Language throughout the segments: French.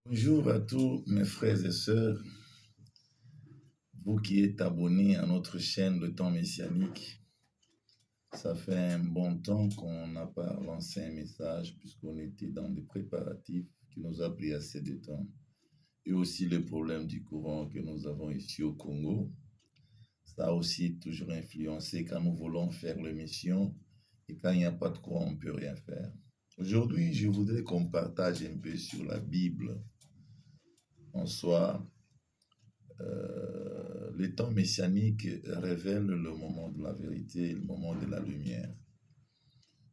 Bonjour à tous mes frères et sœurs, vous qui êtes abonnés à notre chaîne Le Temps Messianique. Ça fait un bon temps qu'on n'a pas lancé un message puisqu'on était dans des préparatifs qui nous a pris assez de temps. Et aussi le problème du courant que nous avons ici au Congo. Ça a aussi toujours influencé quand nous voulons faire l'émission et quand il n'y a pas de courant, on ne peut rien faire. Aujourd'hui, je voudrais qu'on partage un peu sur la Bible en soi. Les temps messianiques révèlent le moment de la vérité et le moment de la lumière.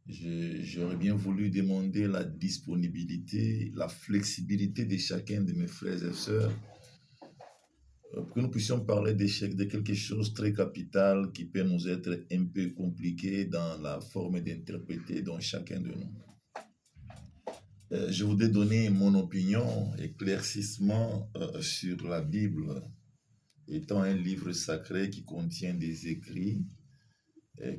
J'aurais bien voulu demander la disponibilité, la flexibilité de chacun de mes frères et sœurs pour que nous puissions parler de quelque chose de très capital qui peut nous être un peu compliqué dans la forme d'interpréter dans chacun de nous. Je voudrais donner mon opinion, éclaircissement sur la Bible étant un livre sacré qui contient des écrits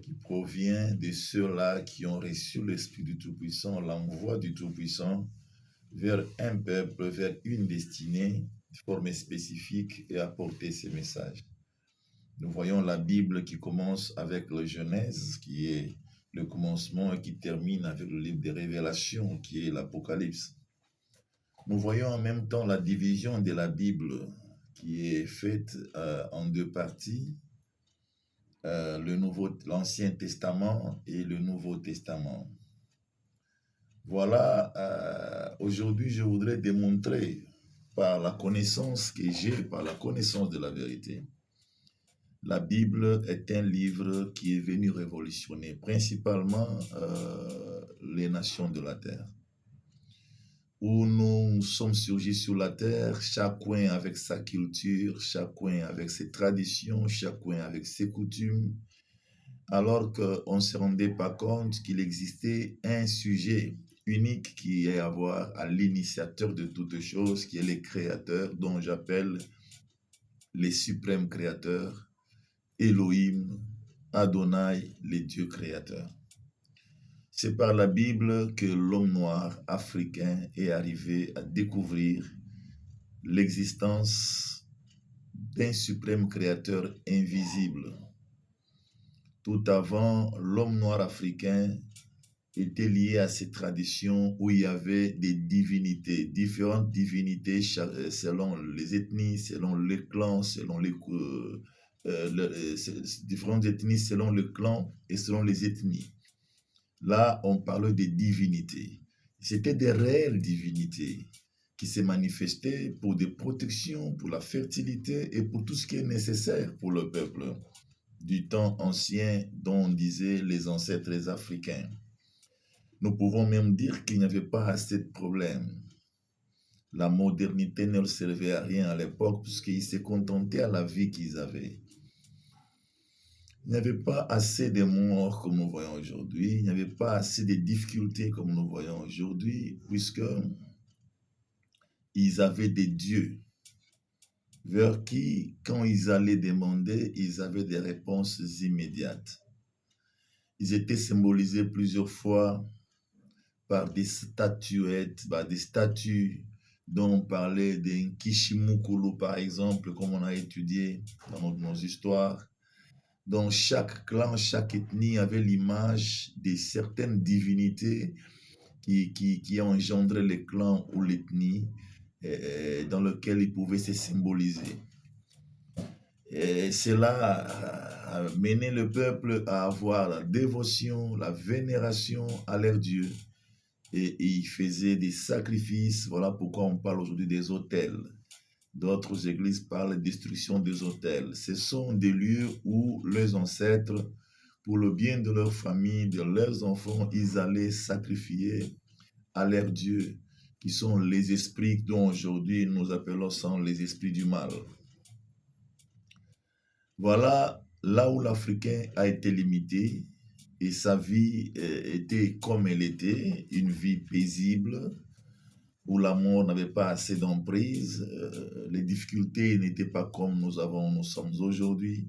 qui provient de ceux-là qui ont reçu l'Esprit du Tout-Puissant, l'envoi du Tout-Puissant vers un peuple, vers une destinée de forme spécifique et apporter ces messages. Nous voyons la Bible qui commence avec le Genèse, qui est le commencement, et qui termine avec le livre des Révélations, qui est l'Apocalypse. Nous voyons en même temps la division de la Bible qui est faite en deux parties, l'Ancien Testament et le Nouveau Testament. Voilà, aujourd'hui je voudrais démontrer par la connaissance que j'ai, par la connaissance de la vérité. La Bible est un livre qui est venu révolutionner principalement les nations de la terre. Où nous sommes surgis sur la terre, chacun avec sa culture, chacun avec ses traditions, chacun avec ses coutumes, alors qu'on ne se rendait pas compte qu'il existait un sujet unique qui est à voir à l'initiateur de toutes choses, qui est le Créateur, dont j'appelle les suprêmes créateurs, Elohim, Adonai, les dieux créateurs. C'est par la Bible que l'homme noir africain est arrivé à découvrir l'existence d'un suprême créateur invisible. Tout avant, l'homme noir africain était lié à ces traditions où il y avait des divinités, différentes divinités selon les ethnies, selon les clans, selon différentes ethnies selon le clan et selon les ethnies. Là, on parle des divinités. C'était des réelles divinités qui se manifestaient pour des protections, pour la fertilité et pour tout ce qui est nécessaire pour le peuple du temps ancien dont on disait les ancêtres africains. Nous pouvons même dire qu'il n'y avait pas assez de problèmes. La modernité ne leur servait à rien à l'époque puisqu'ils se contentaient à la vie qu'ils avaient. Il n'y avait pas assez de morts comme nous voyons aujourd'hui. Il n'y avait pas assez de difficultés comme nous voyons aujourd'hui, puisque ils avaient des dieux vers qui, quand ils allaient demander, ils avaient des réponses immédiates. Ils étaient symbolisés plusieurs fois par des statuettes, par des statues dont on parlait d'un Kishimukulu, par exemple, comme on a étudié dans nos histoires. Dans chaque clan, chaque ethnie avait l'image de certaines divinités qui engendraient le clan ou l'ethnie dans lequel ils pouvaient se symboliser. Et cela a mené le peuple à avoir la dévotion, la vénération à leur Dieu. Et ils faisaient des sacrifices. Voilà pourquoi on parle aujourd'hui des autels. D'autres églises parlent de destruction des autels. Ce sont des lieux où leurs ancêtres, pour le bien de leur famille, de leurs enfants, ils allaient sacrifier à leurs dieux, qui sont les esprits dont aujourd'hui nous appelons les esprits du mal. Voilà là où l'Africain a été limité et sa vie était comme elle était, une vie paisible, où la mort n'avait pas assez d'emprise, les difficultés n'étaient pas comme nous sommes aujourd'hui.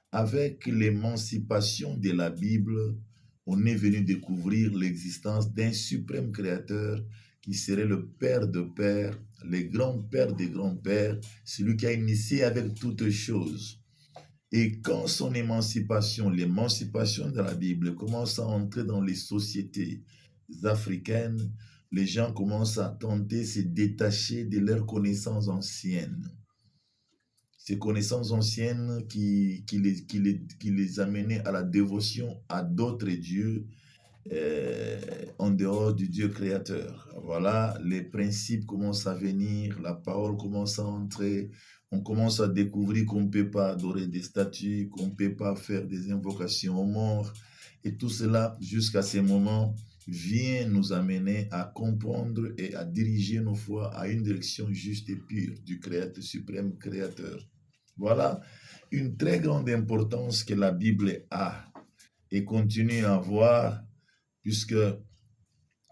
Avec l'émancipation de la Bible, on est venu découvrir l'existence d'un suprême créateur qui serait le Père de pères, les grands-pères des grands-pères, celui qui a initié avec toutes choses. Et quand son émancipation, l'émancipation de la Bible commence à entrer dans les sociétés africaines, les gens commencent à tenter de se détacher de leurs connaissances anciennes. Ces connaissances anciennes qui les amenaient à la dévotion à d'autres dieux en dehors du Dieu créateur. Voilà, les principes commencent à venir, la parole commence à entrer, on commence à découvrir qu'on ne peut pas adorer des statues, qu'on ne peut pas faire des invocations aux morts. Et tout cela, jusqu'à ces moments, vient nous amener à comprendre et à diriger nos foi à une direction juste et pure du Créateur suprême créateur. Voilà une très grande importance que la Bible a et continue à avoir, puisque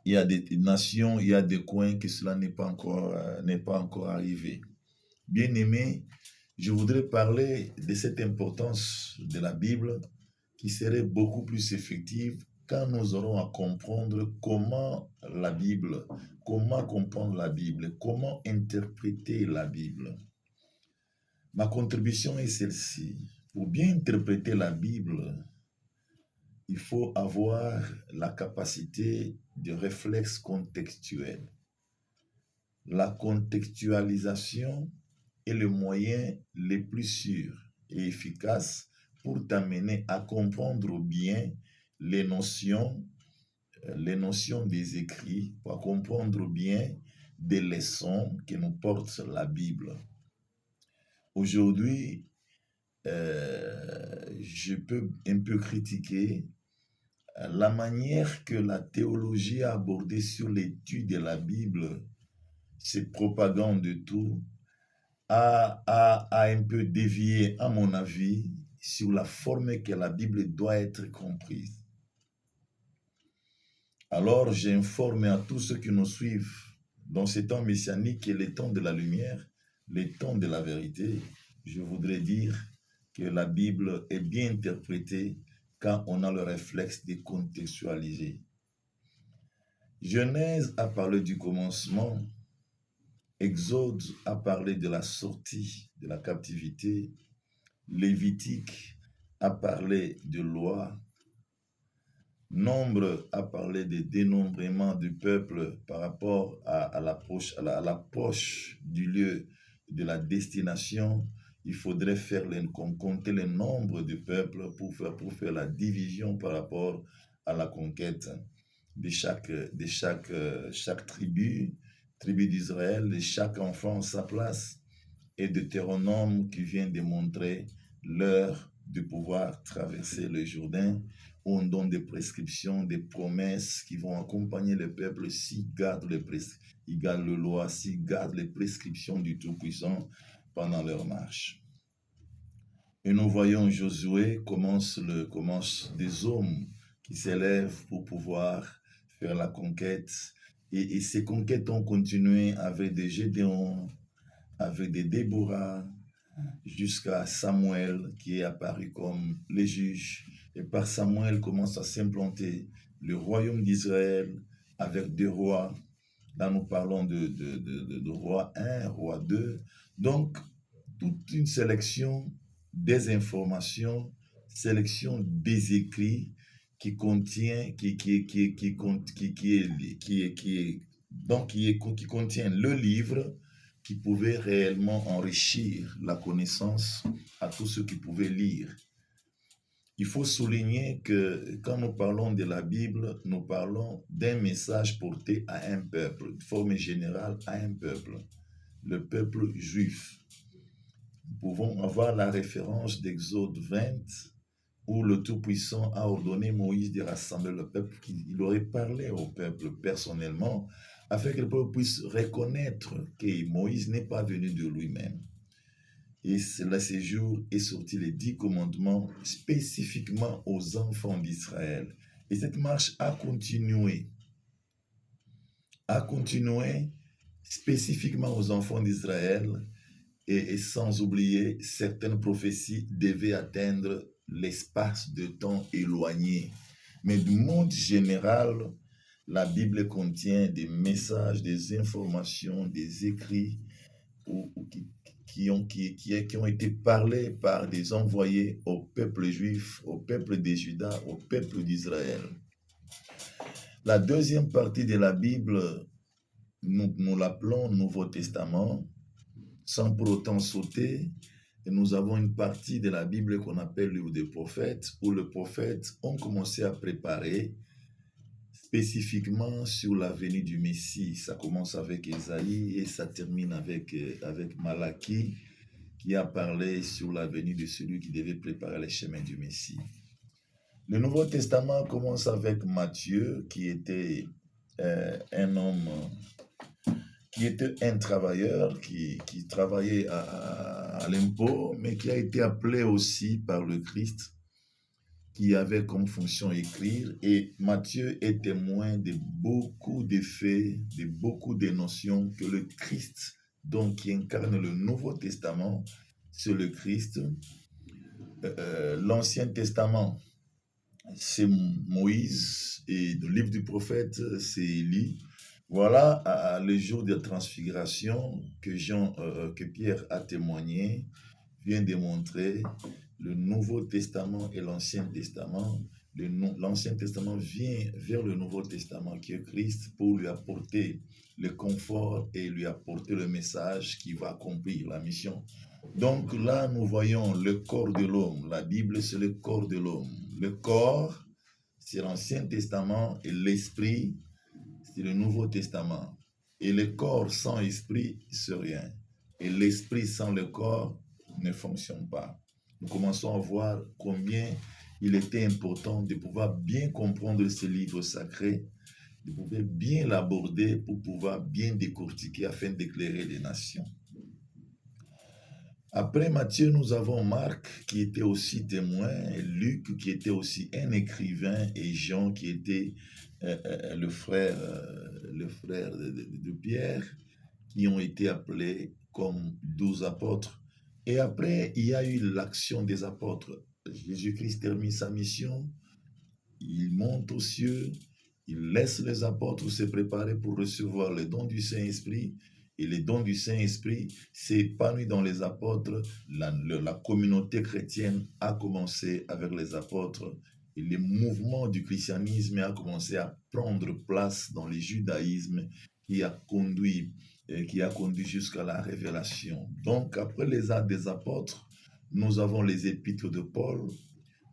il y a des nations, il y a des coins que cela n'est pas encore arrivé. Bien aimé, je voudrais parler de cette importance de la Bible qui serait beaucoup plus effective quand nous aurons à comprendre comment comprendre la Bible, comment interpréter la Bible. Ma contribution est celle-ci. Pour bien interpréter la Bible, il faut avoir la capacité de réflexe contextuel. La contextualisation est le moyen le plus sûr et efficace pour t'amener à comprendre bien les notions des écrits, pour comprendre bien des leçons que nous porte la Bible. Aujourd'hui, je peux un peu critiquer la manière que la théologie a abordé sur l'étude de la Bible, cette propagande de tout, a un peu dévié, à mon avis, sur la forme que la Bible doit être comprise. Alors, j'informe à tous ceux qui nous suivent dans ce temps messianique qui est le temps de la lumière, le temps de la vérité. Je voudrais dire que la Bible est bien interprétée quand on a le réflexe de contextualiser. Genèse a parlé du commencement, Exode a parlé de la sortie de la captivité, Lévitique a parlé de loi, Nombre a parlé de dénombrement du peuple par rapport à l'approche du lieu de la destination. Il faudrait compter le nombre du peuple pour faire la division par rapport à la conquête de chaque tribu d'Israël, de chaque enfant sa place, et Deutéronome qui vient démontrer l'heure de pouvoir traverser le Jourdain. On donne des prescriptions, des promesses qui vont accompagner le peuple s'il garde les lois, s'il garde les prescriptions du Tout-Puissant pendant leur marche. Et nous voyons Josué commence des hommes qui s'élèvent pour pouvoir faire la conquête. Et ces conquêtes ont continué avec des Gédéon, avec des Déborah, jusqu'à Samuel qui est apparu comme les juges. Et par Samuel commence à s'implanter le royaume d'Israël avec deux rois. Là, nous parlons de roi 1, roi 2. Donc, toute une sélection des informations, sélection des écrits qui contient le livre qui pouvait réellement enrichir la connaissance à tous ceux qui pouvaient lire. Il faut souligner que quand nous parlons de la Bible, nous parlons d'un message porté à un peuple, de forme générale à un peuple, le peuple juif. Nous pouvons avoir la référence d'Exode 20, où le Tout-Puissant a ordonné Moïse de rassembler le peuple, qu'il aurait parlé au peuple personnellement, afin que le peuple puisse reconnaître que Moïse n'est pas venu de lui-même. Et ce jour est sorti les 10 commandements spécifiquement aux enfants d'Israël. Et cette marche a continué spécifiquement aux enfants d'Israël, et sans oublier certaines prophéties devaient atteindre l'espace de temps éloigné. Mais du monde général, La Bible contient des messages, des informations, des écrits qui ont été parlés par des envoyés au peuple juif, au peuple des Judas, au peuple d'Israël. La deuxième partie de la Bible, nous l'appelons Nouveau Testament, sans pour autant sauter. Et nous avons une partie de la Bible qu'on appelle le livre des prophètes, où les prophètes ont commencé à préparer spécifiquement sur la venue du Messie. Ça commence avec Ésaïe et ça termine avec Malachie, qui a parlé sur la venue de celui qui devait préparer les chemins du Messie. Le Nouveau Testament commence avec Matthieu, qui était un homme, qui était un travailleur, qui travaillait à l'impôt, mais qui a été appelé aussi par le Christ, qui avait comme fonction écrire. Et Matthieu est témoin de beaucoup de faits, de beaucoup de notions que le Christ, donc qui incarne le Nouveau Testament, c'est le Christ. L'Ancien Testament, c'est Moïse, et le livre du prophète, c'est Élie. Voilà le jour de transfiguration que Pierre a témoigné, vient démontrer le Nouveau Testament et l'Ancien Testament. L'Ancien Testament vient vers le Nouveau Testament qui est Christ pour lui apporter le confort et lui apporter le message qui va accomplir la mission. Donc là, nous voyons le corps de l'homme. La Bible, c'est le corps de l'homme. Le corps, c'est l'Ancien Testament et l'esprit, c'est le Nouveau Testament. Et le corps sans esprit, c'est rien. Et l'esprit sans le corps ne fonctionne pas. Nous commençons à voir combien il était important de pouvoir bien comprendre ce livre sacré, de pouvoir bien l'aborder pour pouvoir bien décortiquer afin d'éclairer les nations. Après Matthieu, nous avons Marc qui était aussi témoin, Luc qui était aussi un écrivain et Jean qui était le frère de Pierre, qui ont été appelés comme 12 apôtres. Et après, il y a eu l'action des apôtres. Jésus-Christ termine sa mission, il monte aux cieux, il laisse les apôtres se préparer pour recevoir le don du Saint-Esprit. Et les dons du Saint-Esprit s'épanouit dans les apôtres. La communauté chrétienne a commencé avec les apôtres. Et le mouvement du christianisme a commencé à prendre place dans le judaïsme qui a conduit jusqu'à la révélation. Donc, après les actes des apôtres, nous avons les épîtres de Paul,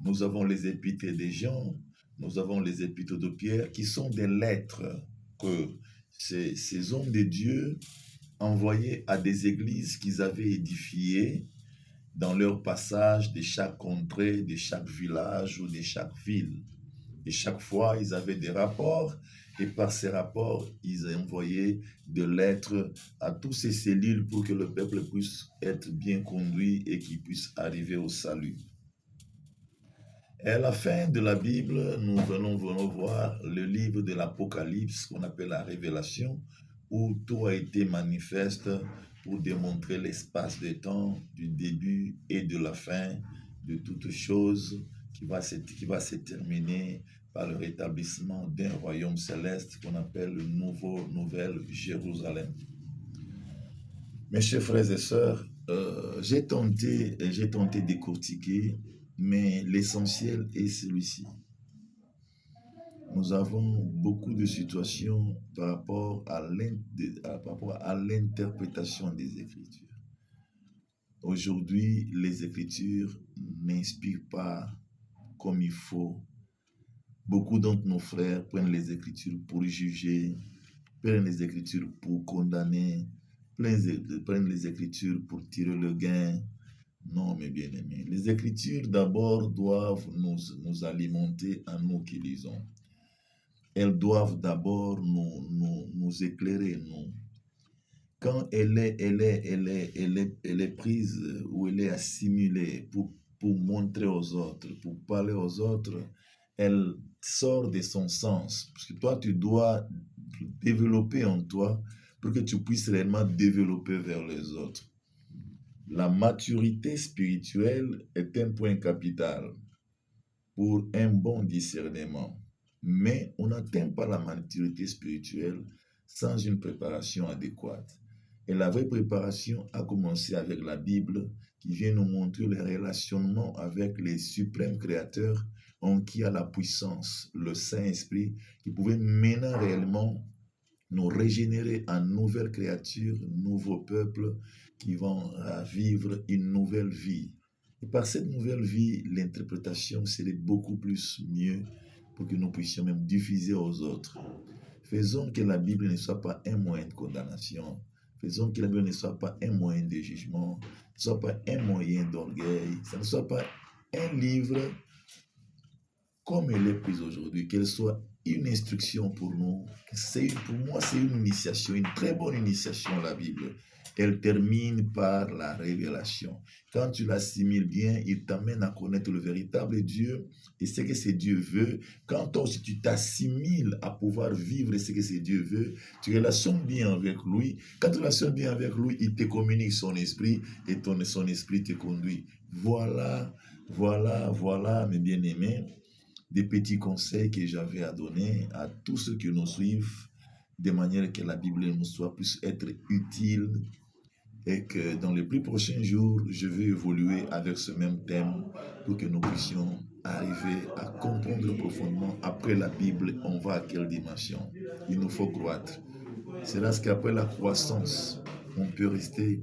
nous avons les épîtres de Jean, nous avons les épîtres de Pierre, qui sont des lettres que ces hommes de Dieu envoyaient à des églises qu'ils avaient édifiées dans leur passage de chaque contrée, de chaque village ou de chaque ville. Et chaque fois, ils avaient des rapports, et par ces rapports, ils envoyaient des lettres à toutes ces cellules pour que le peuple puisse être bien conduit et qu'il puisse arriver au salut. Et à la fin de la Bible, nous venons voir le livre de l'Apocalypse, qu'on appelle la Révélation, où tout a été manifeste pour démontrer l'espace de temps, du début et de la fin de toutes choses qui va se terminer par le rétablissement d'un royaume céleste qu'on appelle le Nouvelle Jérusalem. Mes chers frères et sœurs, j'ai tenté de décortiquer, mais l'essentiel est celui-ci. Nous avons beaucoup de situations par rapport à l'interprétation des Écritures. Aujourd'hui, les Écritures n'inspirent pas comme il faut. Beaucoup d'entre nos frères prennent les Écritures pour juger, prennent les Écritures pour condamner, prennent les Écritures pour tirer le gain. Non, mes bien-aimés, les Écritures d'abord doivent nous alimenter à nous qui lisons. Elles doivent d'abord nous éclairer, nous. Quand elle est prise ou elle est assimilée pour montrer aux autres, pour parler aux autres, elle sort de son sens. Parce que toi, tu dois développer en toi pour que tu puisses réellement développer vers les autres. La maturité spirituelle est un point capital pour un bon discernement. Mais on n'atteint pas la maturité spirituelle sans une préparation adéquate. Et la vraie préparation a commencé avec la Bible qui vient nous montrer les relationnements avec les suprêmes créateurs en qui a la puissance, le Saint-Esprit, qui pouvait maintenant réellement nous régénérer en nouvelles créatures, nouveaux peuples qui vont vivre une nouvelle vie. Et par cette nouvelle vie, l'interprétation serait beaucoup plus mieux pour que nous puissions même diffuser aux autres. Faisons que la Bible ne soit pas un moyen de condamnation. Faisons que la Bible ne soit pas un moyen de jugement, ne soit pas un moyen d'orgueil, ça ne soit pas un livre comme elle est prise aujourd'hui, qu'elle soit une instruction pour nous. Pour moi, c'est une initiation, une très bonne initiation, la Bible. Elle termine par la révélation. Quand tu l'assimiles bien, il t'amène à connaître le véritable Dieu et ce que ce Dieu veut. Quand toi aussi tu t'assimiles à pouvoir vivre ce que ce Dieu veut, tu relationnes bien avec lui. Quand tu relationnes bien avec lui, il te communique son esprit et son esprit te conduit. Voilà, mes bien-aimés, des petits conseils que j'avais à donner à tous ceux qui nous suivent, de manière que la Bible nous soit puisse être utile et que dans les plus prochains jours, je vais évoluer avec ce même thème pour que nous puissions arriver à comprendre profondément après la Bible, on va à quelle dimension. Il nous faut croître. C'est là qu'après la croissance, on peut rester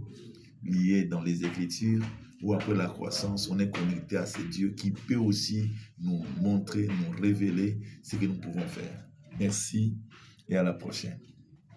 lié dans les Écritures, ou après la croissance, on est connecté à ce Dieu qui peut aussi nous montrer, nous révéler ce que nous pouvons faire. Merci et à la prochaine.